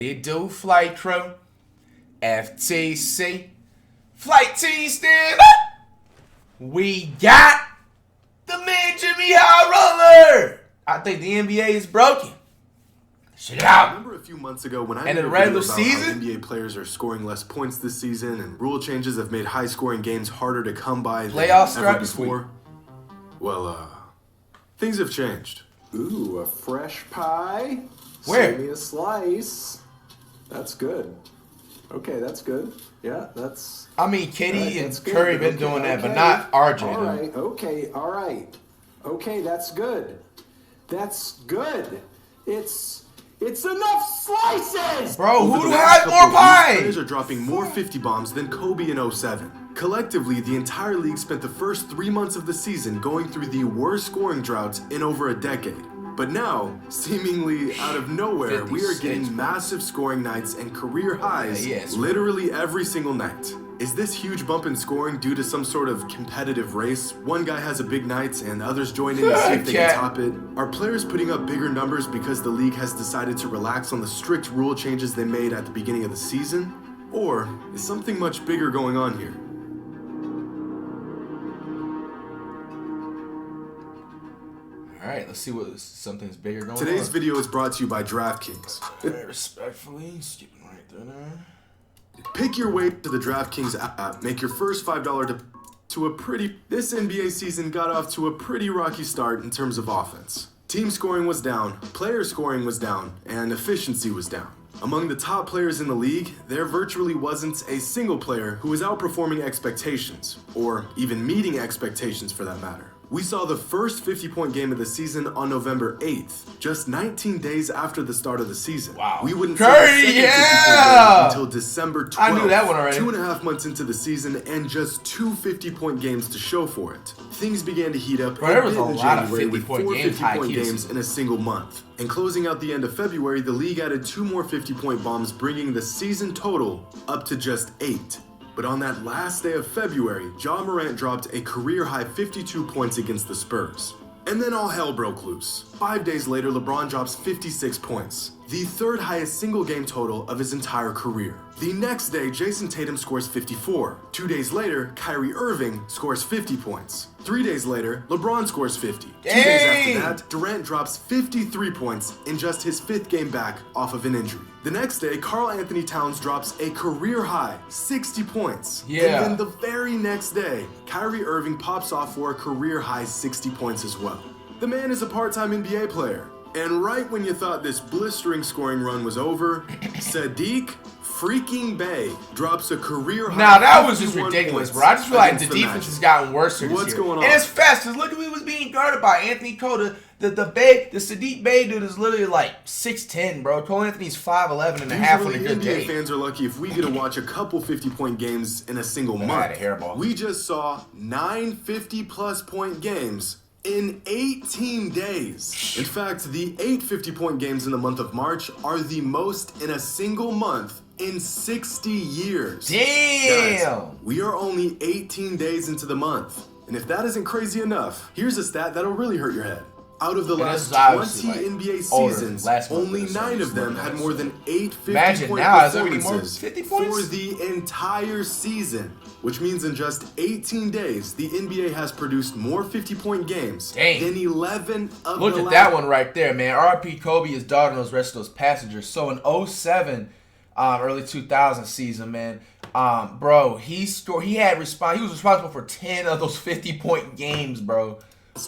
You do, flight crew, FTC, flight team stand up. We got the man Jimmy High Roller. I think the NBA is broken. Shit out. Remember a few months ago when I And made in a the video regular about season? how NBA players are scoring less points this season and rule changes have made high-scoring games harder to come by than Playoffs ever start this week. before? Well, things have changed. Ooh, a fresh pie? Where? Send me a slice. That's good. Okay, that's good. Yeah, that's... I mean, KD Alright, and that's good. Curry been Okay, doing that, but okay. not RJ. All though. right, okay, all right. Okay, that's good. That's good. It's enough slices! Bro, Over who the has last couple more of weeks, pie? Players are dropping more 50 bombs than Kobe in 07. Collectively, the entire league spent the first 3 months of the season going through the worst scoring drought in over a decade. But now, seemingly out of nowhere, we are 56, getting bro. massive scoring nights and career hies yes, literally every single night. Is this huge bump in scoring due to some sort of competitive race? One guy has a big night and others join in to see if they can top it? Are players putting up bigger numbers because the league has decided to relax on the strict rule changes they made at the beginning of the season? Or is something much bigger going on here? All right, let's see what something's bigger going Today's on. video is brought to you by DraftKings. Very respectfully, skipping right there. Pick your way to the DraftKings app. Make your first $5 to a pretty... This NBA season got off to a pretty rocky start in terms of offense. Team scoring was down, player scoring was down, and efficiency was down. Among the top players in the league, there virtually wasn't a single player who was outperforming expectations, or even meeting expectations for that matter. We saw the first 50-point game of the season on November 8th, just 19 days after the start of the season. Wow. We wouldn't Curry, see the second yeah! 50-point game until December 12th. I knew that one already. 2.5 months into the season and just 2 50-point games to show for it. Things began to heat up Bro, there was bit a in lot of January with 50-point 4 games, 50-point high-key. games in a single month. And closing out the end of February, the league added 2 more 50-point bombs, bringing the season total up to just 8. But on that last day of February, Ja Morant dropped a career-high 52 points against the Spurs. And then all hell broke loose. 5 days later, LeBron drops 56 points, the third highest single game total of his entire career. The next day, Jason Tatum scores 54. 2 days later, Kyrie Irving scores 50 points. 3 days later, LeBron scores 50. 2 days Dang! after that, Durant drops 53 points in just his 5th game back off of an injury. The next day, Karl Anthony Towns drops a career high 60 points. Yeah. And then the very next day, Kyrie Irving pops off for a career high 60 points as well. The man is a part-time NBA player. And right when you thought this blistering scoring run was over, Sadiq freaking Bey drops a career high. Now that was just 51 ridiculous, points bro. I just feel like the against defense Magic. has gotten worse this What's year. going on? And it's fast, because look at who he was being guarded by. Anthony Cole, the Sadiq Bey dude is literally like 6'10", bro. Cole Anthony's 5'11" and a half on a Usually, good NBA day. fans are lucky if we get to watch a couple 50-point games in a single I had month. a hairball. We just saw 9 50-plus point games in 18 days. In fact, the 8 50-point games in the month of March are the most in a single month in 60 years. Damn! Guys, we are only 18 days into the month. And if that isn't crazy enough, here's a stat that'll really hurt your head. Out of the And last this is obviously, 20 like, NBA older, seasons, last month only or so, 9 of just them looking had at more it. than 8 Imagine 50-point now, is there any more performances 50 points? for the entire season, which means in just 18 days, the NBA has produced more 50-point games Dang. than 11 of Look the at last. that one right there, man. RP Kobe is dogging those rest of those passengers. So in 07, early 2000 season, man, bro, he was responsible for 10 of those 50-point games, bro.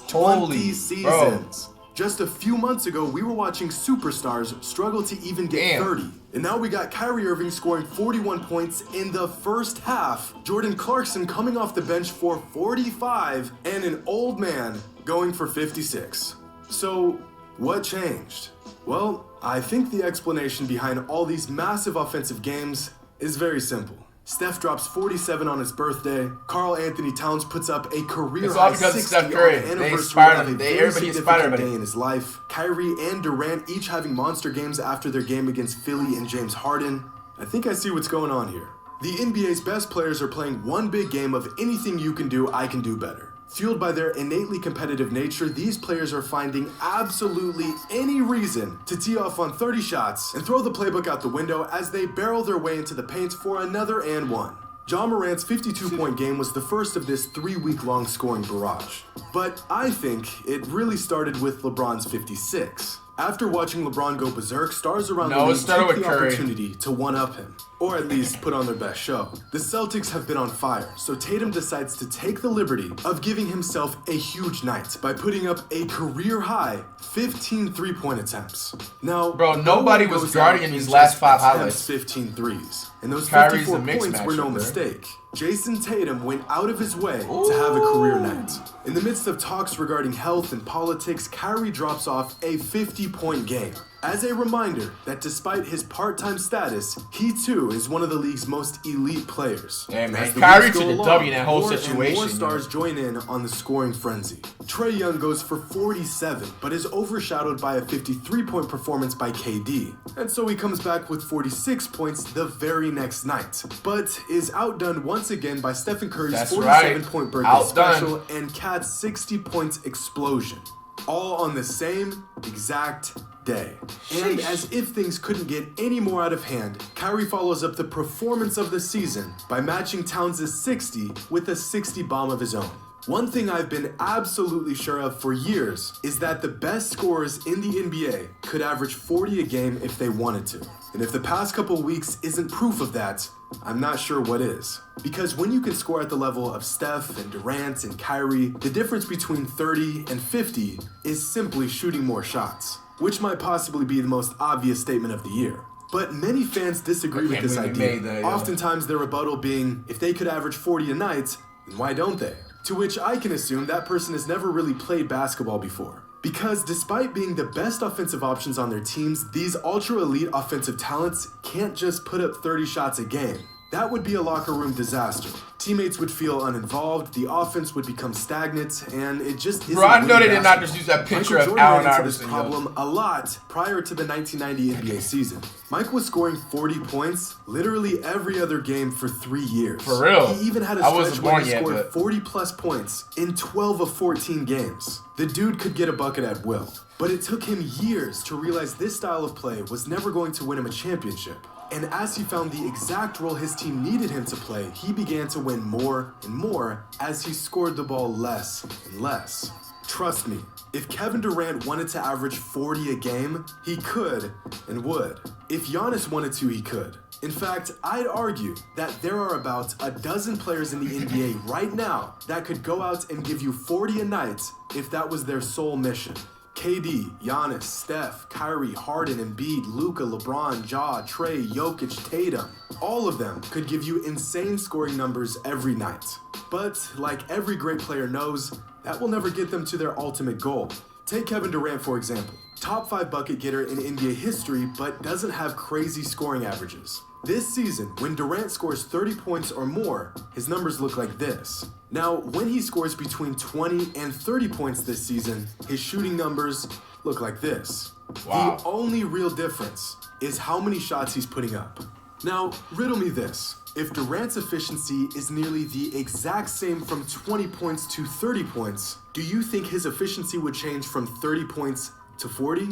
20 Bro. seasons. Just a few months ago, we were watching superstars struggle to even get Damn. 30. And now we got Kyrie Irving scoring 41 points in the first half, Jordan Clarkson coming off the bench for 45, and an old man going for 56. So, what changed? Well, I think the explanation behind all these massive offensive games is very simple. Steph drops 47 on his birthday. Karl Anthony Towns puts up a career It's all high because of 60 Steph on Curry. the They anniversary inspired of him. a They- very everybody inspired significant everybody. day in his life. Kyrie and Durant each having monster games after their game against Philly and James Harden. I think I see what's going on here. The NBA's best players are playing one big game of anything you can do, I can do better. Fueled by their innately competitive nature, these players are finding absolutely any reason to tee off on 30 shots and throw the playbook out the window as they barrel their way into the paint for another and one. Ja Morant's 52-point game was the first of this 3-week-long scoring barrage. But I think it really started with LeBron's 56. After watching LeBron go berserk, stars around the league took the opportunity to one-up him, or at least put on their best show. The Celtics have been on fire, so Tatum decides to take the liberty of giving himself a huge night by putting up a career-high 15 three-point attempts. Now, bro, nobody was guarding in these last 5 highlights. 15 threes, and those Kyrie's 54 points were no mistake. Jason Tatum went out of his way to have a career night. In the midst of talks regarding health and politics, Kyrie drops off a 50-point game. As a reminder that despite his part-time status, he too is one of the league's most elite players. Yeah, man, Kyrie took the W in that whole situation. More stars join in on the scoring frenzy. Trae Young goes for 47, but is overshadowed by a 53-point performance by KD. And so he comes back with 46 points the very next night, but is outdone once again by Stephen Curry's 47-point birthday special and Cat's 60-point explosion. All on the same exact day. And as if things couldn't get any more out of hand, Kyrie follows up the performance of the season by matching Towns' 60 with a 60 bomb of his own. One thing I've been absolutely sure of for years is that the best scorers in the NBA could average 40 a game if they wanted to. And if the past couple weeks isn't proof of that, I'm not sure what is. Because when you can score at the level of Steph and Durant and Kyrie, the difference between 30 and 50 is simply shooting more shots, which might possibly be the most obvious statement of the year. But many fans disagree with this idea, oftentimes their rebuttal being, if they could average 40 a night, then why don't they? To which I can assume that person has never really played basketball before. Because despite being the best offensive options on their teams, these ultra-elite offensive talents can't just put up 30 shots a game. That would be a locker room disaster. Teammates would feel uninvolved, the offense would become stagnant, and it just isn't. Bro, I know they did not just use that picture of Allen Iverson. This problem a lot prior to the 1990 NBA season. Mike was scoring 40 points literally every other game for 3 years. For real? He even had a stretch where he scored 40-plus points in 12 of 14 games. The dude could get a bucket at will. But it took him years to realize this style of play was never going to win him a championship. And as he found the exact role his team needed him to play, he began to win more and more as he scored the ball less and less. Trust me, if Kevin Durant wanted to average 40 a game, he could and would. If Giannis wanted to, he could. In fact, I'd argue that there are about a dozen players in the NBA right now that could go out and give you 40 a night if that was their sole mission. KD, Giannis, Steph, Kyrie, Harden, Embiid, Luka, LeBron, Ja, Trae, Jokic, Tatum. All of them could give you insane scoring numbers every night. But like every great player knows, that will never get them to their ultimate goal. Take Kevin Durant, for example. Top 5 bucket getter in NBA history, but doesn't have crazy scoring averages. This season, when Durant scores 30 points or more, his numbers look like this. Now, when he scores between 20 and 30 points this season, his shooting numbers look like this. Wow. The only real difference is how many shots he's putting up. Now, riddle me this. If Durant's efficiency is nearly the exact same from 20 points to 30 points, do you think his efficiency would change from 30 points to 40?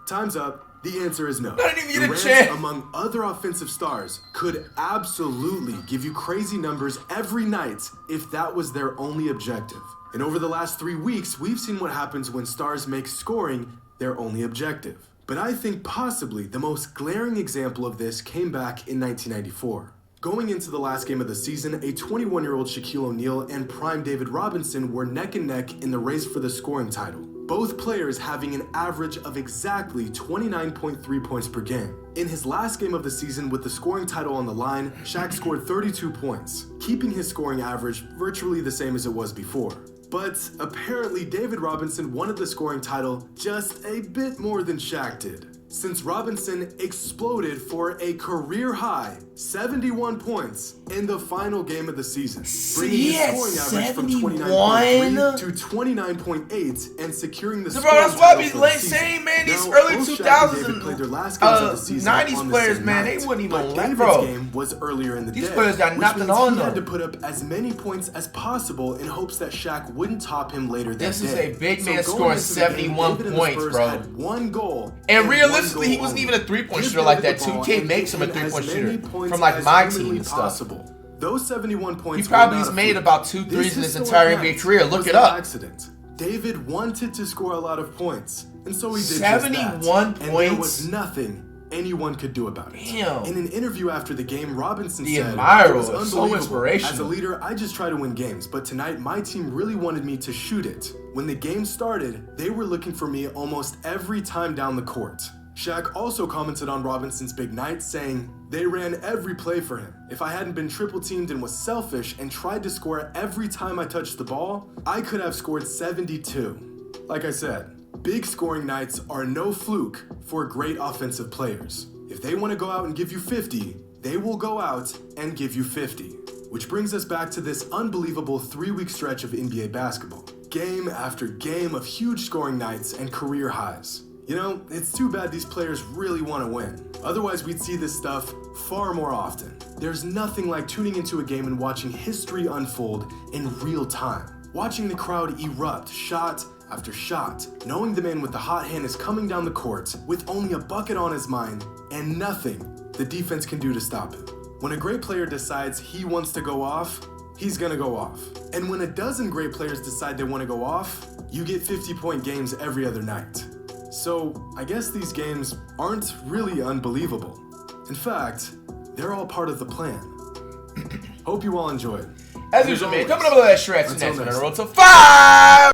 Time's up. The answer is no. Durant, among other offensive stars, could absolutely give you crazy numbers every night if that was their only objective. And over the last 3 weeks, we've seen what happens when stars make scoring their only objective. But I think possibly the most glaring example of this came back in 1994. Going into the last game of the season, a 21-year-old Shaquille O'Neal and prime David Robinson were neck and neck in the race for the scoring title. Both players having an average of exactly 29.3 points per game. In his last game of the season with the scoring title on the line, Shaq scored 32 points, keeping his scoring average virtually the same as it was before. But apparently David Robinson wanted the scoring title just a bit more than Shaq did. since Robinson exploded for a career-high 71 points in the final game of the season, bringing He his had scoring average from 71? 29.3 to 29.8 and securing the Bro, scoring that's why I title be for the late season. saying, man, these Now, early both Shaq 2000s and David played their last games of the season 90s on the players, same man, they night, wouldn't even but let, David's bro. game was earlier in the These day, players got which nothing means on he had to them. put up as many points as possible in hopes that Shaq wouldn't top him later that This day. is a big man going scoring into the game, 71 David and the points, Spurs bro. had one goal And one realistically, he goal wasn't only. even a three-point Give shooter like David that, the too. ball He and makes him a get as three-point many shooter points from, like, as my humanly team and stuff. possible. Those 71 points He probably were has not a made fluke. about 2 This threes in his historic entire night NBA career. Look was it no up. accident. David wanted to score a lot of points, and so he did 71 just that. And there points? was nothing anyone could do about it. Damn. In an interview after the game, Robinson The said, admirer "It was was so unbelievable. inspirational. As a leader, I just try to win games, but tonight my team really wanted me to shoot it. When the game started, they were looking for me almost every time down the court." Shaq also commented on Robinson's big night, saying, "They ran every play for him. If I hadn't been triple teamed and was selfish and tried to score every time I touched the ball, I could have scored 72. Like I said, big scoring nights are no fluke for great offensive players. If they want to go out and give you 50, they will go out and give you 50. Which brings us back to this unbelievable 3-week stretch of NBA basketball. Game after game of huge scoring nights and career highs. You know, it's too bad these players really want to win. Otherwise, we'd see this stuff far more often. There's nothing like tuning into a game and watching history unfold in real time. Watching the crowd erupt shot after shot, knowing the man with the hot hand is coming down the court with only a bucket on his mind and nothing the defense can do to stop him. When a great player decides he wants to go off, he's gonna go off. And when a dozen great players decide they want to go off, you get 50-point games every other night. So, I guess these games aren't really unbelievable. In fact, they're all part of the plan. Hope you all enjoyed. As usual, man, coming up with that stretch Until next on the next road to 5!